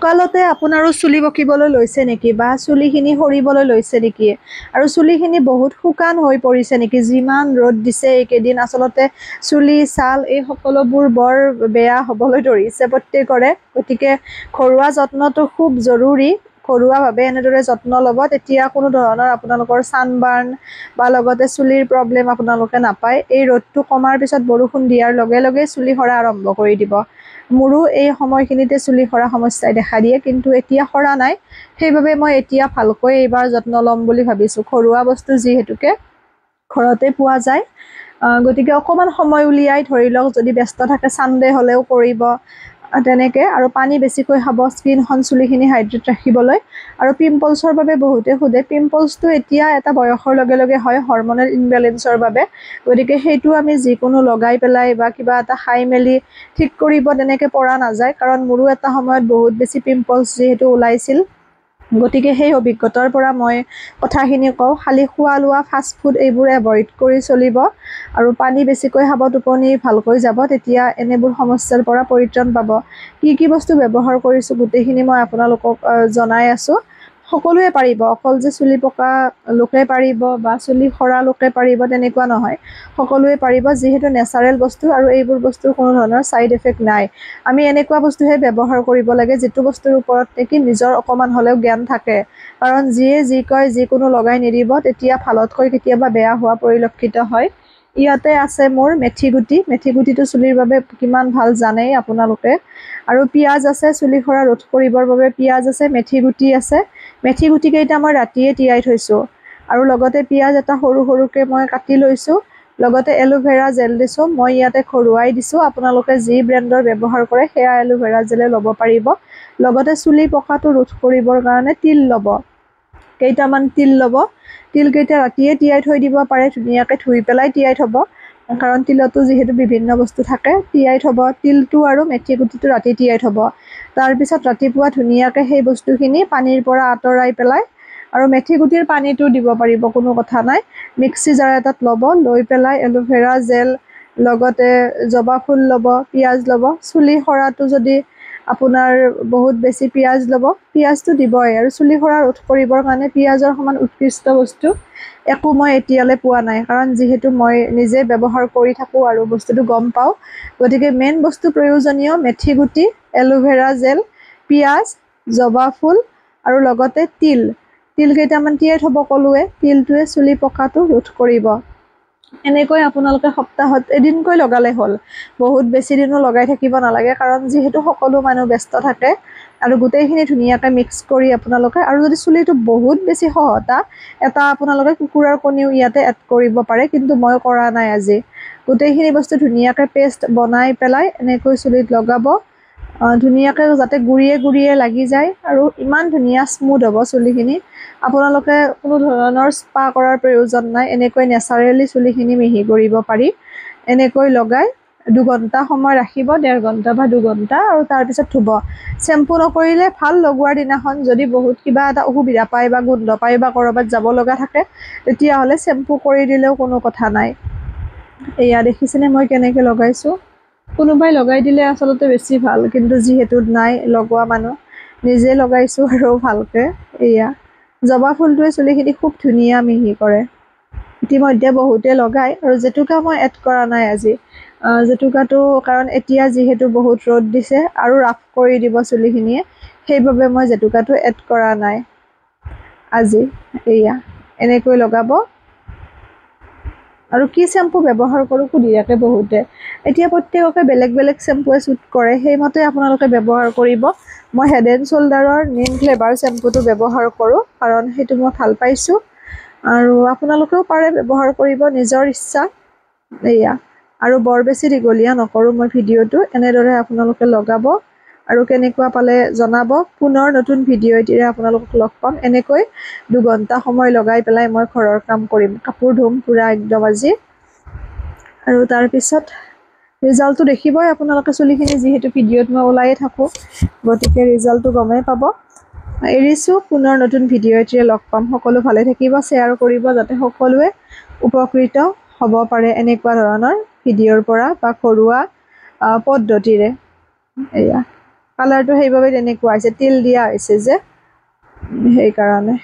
সকালতে আপোনাৰো চুলি পকিবলৈ লৈছে নেকি বা চুলিখিনি সৰিবলৈ লৈছে নেকি আৰু চুলিখিনি বহুত শুকান হৈ পৰিছে নেকি যিমান ৰ'দ দিছে এইকেইদিন আচলতে চুলি ছাল এই সকলোবোৰ বৰ বেয়া হ'বলৈ ধৰিছে প্ৰত্যেকৰে গতিকে ঘৰুৱা যত্নটো খুব জৰুৰী ঘৰুৱাভাৱে এনেদৰে যত্ন ল'ব তেতিয়া কোনো ধৰণৰ আপোনালোকৰ ছানবাৰ্ণ বা লগতে চুলিৰ প্ৰব্লেম আপোনালোকে নাপায় এই ৰ'দটো কমাৰ পিছত বৰষুণ দিয়াৰ লগে লগে চুলি সৰা আৰম্ভ কৰি দিব মোৰো এই সময়খিনিতে চুলি সৰা সমস্যাই দেখা দিয়ে কিন্তু এতিয়া সৰা নাই সেইবাবে মই এতিয়া ভালকৈ এইবাৰ যত্ন ল'ম বুলি ভাবিছোঁ ঘৰুৱা বস্তু যিহেতুকে ঘৰতে পোৱা যায় গতিকে অকণমান সময় উলিয়াই ধৰি লওক যদি ব্যস্ত থাকে ছানডে হ'লেও কৰিব তেনেকৈ আৰু পানী বেছিকৈ খাব স্কিনখন চুলিখিনি হাইড্ৰেট ৰাখিবলৈ আৰু পিম্পলছৰ বাবে বহুতে সোধে পিম্পলছটো এতিয়া এটা বয়সৰ লগে লগে হয় হৰমনেল ইনবেলেঞ্চৰ বাবে গতিকে সেইটো আমি যিকোনো লগাই পেলাই বা কিবা এটা খাই মেলি ঠিক কৰিব তেনেকৈ পৰা নাযায় কাৰণ মোৰো এটা সময়ত বহুত বেছি পিম্পলছ যিহেতু ওলাইছিল গতিকে সেই অভিজ্ঞতাৰ পৰা মই কথাখিনি কওঁ খালি খোৱা লোৱা ফাষ্ট ফুড এইবোৰ এভইড কৰি চলিব আৰু পানী বেছিকৈ খাব টোপনি ভালকৈ যাব তেতিয়া এনেবোৰ সমস্যাৰ পৰা পৰিত্ৰাণ পাব কি বস্তু ব্যৱহাৰ কৰিছোঁ গোটেইখিনি মই আপোনালোকক জনাই আছোঁ সকলোৱে পাৰিব অকল যে চুলি পকা লোকে পাৰিব বা চুলি সৰা লোকে পাৰিব তেনেকুৱা নহয় সকলোৱে পাৰিব যিহেতু নেচাৰেল বস্তু আৰু এইবোৰ বস্তুৰ কোনো ধৰণৰ ছাইড এফেক্ট নাই আমি এনেকুৱা বস্তুহে ব্যৱহাৰ কৰিব লাগে যিটো বস্তুৰ ওপৰত নেকি নিজৰ অকণমান হ'লেও জ্ঞান থাকে কাৰণ যিয়ে যি কয় যিকোনো লগাই নিদিব তেতিয়া ভালতকৈ কেতিয়াবা বেয়া হোৱা পৰিলক্ষিত হয় ইয়াতে আছে মোৰ মেথিগুটিটো চুলিৰ বাবে কিমান ভাল জানেই আপোনালোকে আৰু পিঁয়াজ আছে চুলি সৰা ৰোধ কৰিবৰ বাবে পিঁয়াজ আছে মেথিগুটি আছে মেথিগুটিকেইটা মই ৰাতিয়ে তিয়াই থৈছোঁ আৰু লগতে পিঁয়াজ এটা সৰু সৰুকৈ মই কাটি লৈছোঁ লগতে এলোভেৰা জেল দিছোঁ মই ইয়াতে ঘৰুৱাই দিছোঁ আপোনালোকে যি ব্ৰেণ্ডৰ ব্যৱহাৰ কৰে সেয়া এলোভেৰা জেলে ল'ব পাৰিব লগতে চুলি পকাটো ৰোধ কৰিবৰ কাৰণে তিল ল'ব কেইটামান তিল ল'ব তিলকেইটা ৰাতিয়ে তিয়াই থৈ দিব পাৰে ধুনীয়াকৈ ধুই পেলাই তিয়াই থ'ব কাৰণ তিলতো যিহেতু বিভিন্ন বস্তু থাকে তিয়াই থ'ব তিলটো আৰু মেথিগুটিটো ৰাতি তিয়াই থ'ব তাৰপিছত ৰাতিপুৱা ধুনীয়াকৈ সেই বস্তুখিনি পানীৰ পৰা আঁতৰাই পেলাই আৰু মেথিগুটিৰ পানীটো দিব পাৰিব কোনো কথা নাই মিক্সি জাৰ এটাত ল'ব লৈ পেলাই এলোভেৰা জেল লগতে জবা ফুল ল'ব পিঁয়াজ ল'ব চুলি সৰাটো যদি আপোনাৰ বহুত বেছি পিঁয়াজ ল'ব পিঁয়াজটো দিবই আৰু চুলি সৰা ৰোধ কৰিবৰ কাৰণে পিঁয়াজৰ সমান উৎকৃষ্ট বস্তু একো মই এতিয়ালৈ পোৱা নাই কাৰণ যিহেতু মই নিজে ব্যৱহাৰ কৰি থাকোঁ আৰু বস্তুটো গম পাওঁ গতিকে মেইন বস্তু প্ৰয়োজনীয় মেথিগুটি এলোভেৰা জেল পিঁয়াজ জবা ফুল আৰু লগতে তিল কেইটামান তিয়াই থ'ব ক'লোৱে তিলটোৱে চুলি পকাটো ৰোধ কৰিব এনেকৈ আপোনালোকে সপ্তাহত এদিনকৈ লগালে হ'ল বহুত বেছি দিনো লগাই থাকিব নালাগে কাৰণ যিহেতু সকলো মানুহ ব্যস্ত থাকে আৰু গোটেইখিনি ধুনীয়াকৈ মিক্স কৰি আপোনালোকে আৰু যদি চুলিটো বহুত বেছি খহটা এটা আপোনালোকে কুকুৰাৰ কণীও ইয়াতে এড কৰিব পাৰে কিন্তু মই কৰা নাই আজি গোটেইখিনি বস্তু ধুনীয়াকৈ পেষ্ট বনাই পেলাই এনেকৈ চুলিত লগাব ধুনীয়াকৈ যাতে গুৰিয়ে লাগি যায় আৰু ইমান ধুনীয়া স্মুথ হ'ব চুলিখিনি আপোনালোকে কোনো ধৰণৰ স্পা কৰাৰ প্ৰয়োজন নাই এনেকৈ নেচাৰেলি চুলিখিনি মিহি কৰিব পাৰি এনেকৈ লগাই 2 ঘণ্টা সময় ৰাখিব 1.5 ঘণ্টা বা 2 ঘণ্টা আৰু তাৰপিছত ধুব চেম্পু নকৰিলে ভাল লগোৱাৰ দিনাখন যদি বহুত কিবা এটা অসুবিধা পায় বা গোন্ধ পায় বা ক'ৰবাত যাব লগা থাকে তেতিয়াহ'লে চেম্পু কৰি দিলেও কোনো কথা নাই এয়া দেখিছেনে মই কেনেকৈ লগাইছোঁ কোনোবাই লগাই দিলে আচলতে বেছি ভাল কিন্তু যিহেতু নাই লগোৱা মানুহ নিজে লগাইছোঁ আৰু ভালকৈ এয়া জবা ফুলটোৱে চুলিখিনি খুব ধুনীয়া মিহি কৰে ইতিমধ্যে বহুতে লগায় আৰু জেতুকা মই এড কৰা নাই আজি জেতুকাটো কাৰণ এতিয়া যিহেতু বহুত ৰ'দ দিছে আৰু ৰাফ কৰি দিব চুলিখিনিয়ে সেইবাবে মই জেতুকাটো এড কৰা নাই আজি এয়া এনেকৈ লগাব আৰু কি চেম্পু ব্যৱহাৰ কৰোঁ সুধি থাকে বহুতে এতিয়া প্ৰত্যেককে বেলেগ চেম্পুৱে শ্বুট কৰে সেইমতে আপোনালোকে ব্যৱহাৰ কৰিব মই হেড এণ্ড শ্ব'ল্ডাৰৰ নিম ফ্লেভাৰ চেম্পুটো ব্যৱহাৰ কৰোঁ কাৰণ সেইটো মই ভাল পাইছোঁ আৰু আপোনালোকেও পাৰে ব্যৱহাৰ কৰিব নিজৰ ইচ্ছা এয়া আৰু বৰ বেছি দীঘলীয়া নকৰোঁ মই ভিডিঅ'টো এনেদৰে আপোনালোকে লগাব আৰু কেনেকুৱা পালে জনাব পুনৰ নতুন ভিডিঅ' এটিৰে আপোনালোকক লগ পাম এনেকৈ 2 ঘণ্টা সময় লগাই পেলাই মই ঘৰৰ কাম কৰিম কাপোৰ ধুম পুৰা একদম আজি আৰু তাৰপিছত ৰিজাল্টটো দেখিবই আপোনালোকে চুলিখিনি যিহেতু ভিডিঅ'ত মই ওলায়ে থাকোঁ গতিকে ৰিজাল্টটো গমেই পাব এৰিছোঁ পুনৰ নতুন ভিডিঅ' এটিৰে লগ পাম সকলো ভালে থাকিব শ্বেয়াৰ কৰিব যাতে সকলোৱে উপকৃত হ'ব পাৰে এনেকুৱা ধৰণৰ ভিডিঅ'ৰ পৰা বা ঘৰুৱা পদ্ধতিৰে এয়া কালাৰটো সেইবাবে তেনেকুৱা হৈছে, তেল দিয়া হৈছে যে সেইকাৰণে।